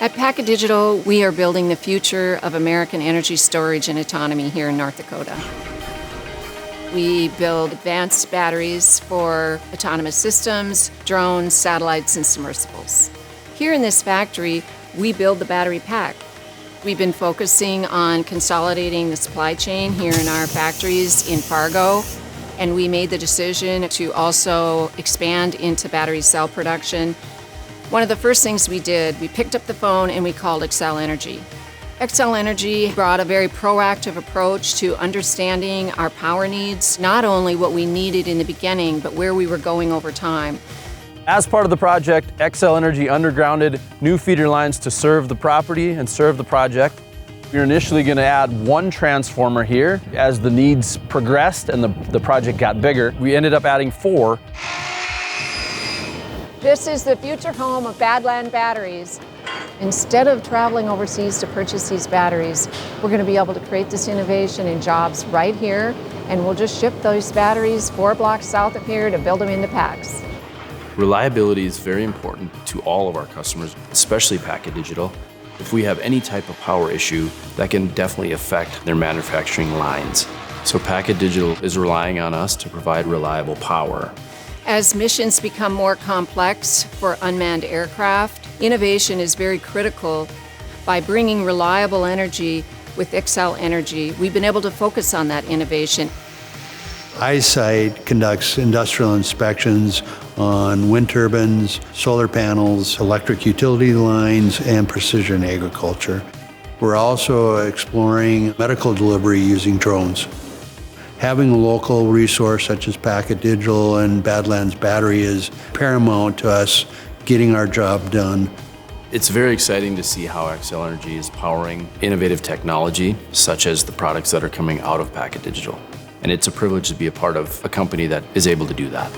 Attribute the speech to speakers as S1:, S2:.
S1: At Packet Digital, we are building the future of American energy storage and autonomy here in North Dakota. We build advanced batteries for autonomous systems, drones, satellites, and submersibles. Here in this factory, we build the battery pack. We've been focusing on consolidating the supply chain here in our factories in Fargo, and we made the decision to also expand into battery cell production. One of the first things we did, we picked up the phone and we called Xcel Energy. Xcel Energy brought a very proactive approach to understanding our power needs, not only what we needed in the beginning, but where we were going over time.
S2: As part of the project, Xcel Energy undergrounded new feeder lines to serve the property and serve the project. We were initially going to add one transformer here. As the needs progressed and the project got bigger, we ended up adding 4.
S1: This is the future home of Badland Batteries. Instead of traveling overseas to purchase these batteries, we're going to be able to create this innovation and jobs right here, and we'll just ship those batteries 4 blocks south of here to build them into packs.
S3: Reliability is very important to all of our customers, especially Packet Digital. If we have any type of power issue, that can definitely affect their manufacturing lines. So Packet Digital is relying on us to provide reliable power.
S1: As missions become more complex for unmanned aircraft, innovation is very critical. By bringing reliable energy with Xcel Energy, we've been able to focus on that innovation.
S4: iSight conducts industrial inspections on wind turbines, solar panels, electric utility lines, and precision agriculture. We're also exploring medical delivery using drones. Having a local resource such as Packet Digital and Badland's Battery is paramount to us getting our job done.
S3: It's very exciting to see how Xcel Energy is powering innovative technology, such as the products that are coming out of Packet Digital. And it's a privilege to be a part of a company that is able to do that.